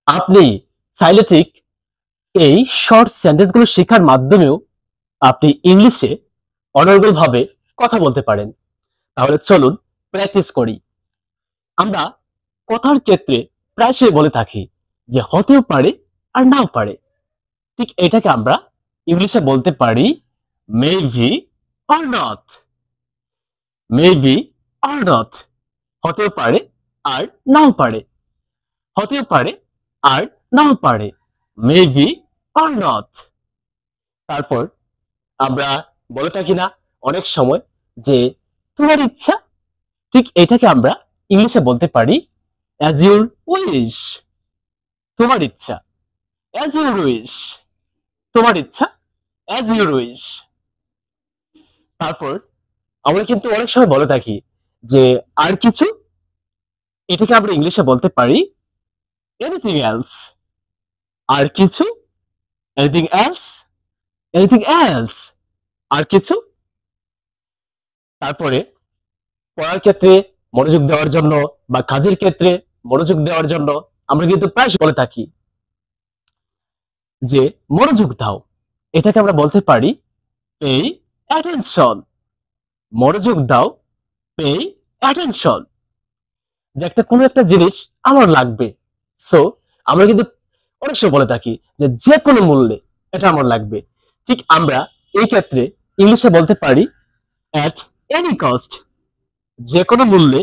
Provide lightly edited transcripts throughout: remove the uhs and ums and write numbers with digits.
আপনি চাইলে ঠিক এই শর্ট সেন্টেন্সগুলো শেখার মাধ্যমেও আপনি ইংলিশে অনর্গল ভাবে কথা বলতে পারেন। তাহলে চলুন প্র্যাকটিস করি। আমরা কথার ক্ষেত্রে প্রায়শই বলে থাকি যে হতেও পারে আর নাও পারে। ঠিক এটাকে আমরা ইংলিশে বলতে পারি maybe or not. Maybe or not, হতেও পারে আর নাও পারে। হতেও পারে আর নাও পারে, মেবি অর নট। তারপর আমরা বলে থাকি না অনেক সময় যে তোমার ইচ্ছা, ঠিক এটাকে আমরা ইংলিশে বলতে পারি অ্যাজ ইউর উইশ। তোমার ইচ্ছা, অ্যাজ ইউর উইশ। তোমার ইচ্ছা, অ্যাজ ইউর উইশ। তারপর আমরা কিন্তু অনেক সময় বলে থাকি যে আর কিছু, এটাকে আমরা ইংলিশে বলতে পারি এনিথিং এলস। আর কিছু, এনিথিং এলস, এনিথিং এলস, আর কিছু। তারপরে পড়ার ক্ষেত্রে মনোযোগ দেওয়ার জন্য বা কাজের ক্ষেত্রে মনোযোগ দেওয়ার জন্য আমরা কিন্তু প্রায় বলে থাকি যে মনোযোগ দাও। এটাকে আমরা বলতে পারি পে অ্যাটেনশন। মনোযোগ দাও, পে অ্যাটেনশন। যে একটা কোনো একটা জিনিস আমার লাগবে, সো আমরা কিন্তু অনেক সময় বলে থাকি যে যে কোনো মূল্যে এটা আমার লাগবে। ঠিক আমরা এই ক্ষেত্রে ইংলিশে বলতে পারি অ্যাট এনি কস্ট। যে কোনো মূল্যে,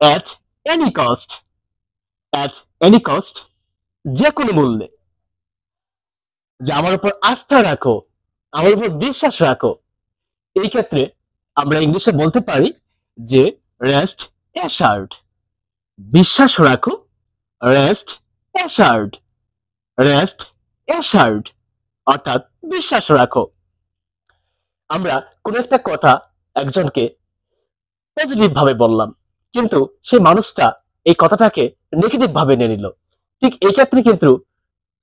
at any cost. At any cost, যে কোনো মূল্যে। যে আমার উপর আস্থা রাখো, আমার উপর বিশ্বাস রাখো। এই ক্ষেত্রে আমরা ইংলিশে বলতে পারি যে রেস্ট অ্যাসার্ড। বিশ্বাস রাখো, রেস্ট অ্যাসার্ড। রেস্ট অ্যাসার্ড, অর্থাৎ বিশ্বাস রাখো। আমরা কোন একটা কথা একজনকে পজিটিভ ভাবে বললাম, কিন্তু সেই মানুষটা এই কথাটাকে নেগেটিভ ভাবে নিয়ে নিল। ঠিক এই ক্ষেত্রে কিন্তু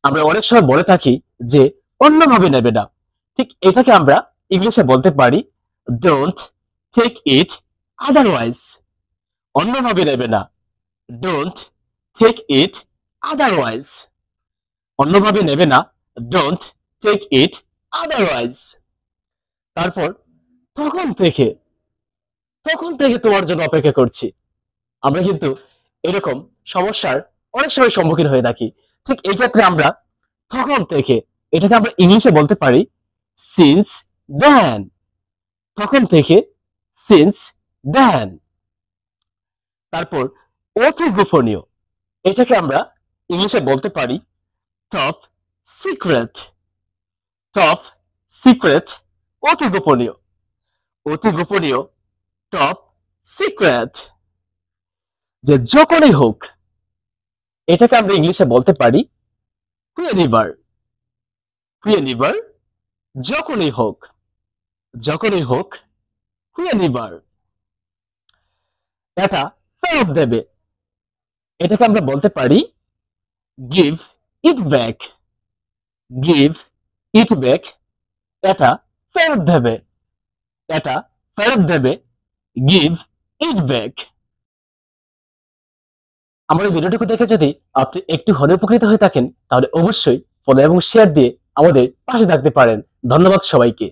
আমরা অনেক সময় বলে থাকি যে অন্যভাবে নেবে না। ঠিক এটাকে আমরা ইংলিশে বলতে পারি ডোন্ট টেক ইট আদারওয়াইজ। অন্যভাবে নেবে না, ডোন্ট টেক ইট আদারওয়াইজ। অন্যভাবে নেবে না, ডোন্ট টেক ইট আদারওয়াইজ। তারপর তখন থেকে, তখন থেকে তোমার জন্য অপেক্ষা করছি। আমরা কিন্তু এরকম সমস্যার অনেক সময় সম্মুখীন হয়ে থাকি। ঠিক এই ক্ষেত্রে আমরা তখন থেকে, এটাকে আমরা ইংলিশে বলতে পারি সিন্স দেন। তখন থেকে, সিন্স দেন। তারপর অতি গোপনীয়, এটাকে আমরা ইংলিশে বলতে পারি টপ সিক্রেট। টপ সিক্রেট, অতি গোপনীয়। অতি গোপনীয়, টপ সিক্রেট। যে যখনই হোক, এটাকে আমরা ইংলিশে বলতে পারি whenever। whenever, যখনই হোক। যখনই হোক, whenever। এটা ফেরত দেবে, এটাকে আমরা বলতে পারি give it back। give it back, এটা ফেরত দেবে। এটা ফেরত দেবে, give it back। আমার এই ভিডিওটুকু দেখে যদি আপনি একটু হলেও উপকৃত হয়ে থাকেন, তাহলে অবশ্যই ফলো এবং শেয়ার দিয়ে আমাদের পাশে থাকতে পারেন। ধন্যবাদ সবাইকে।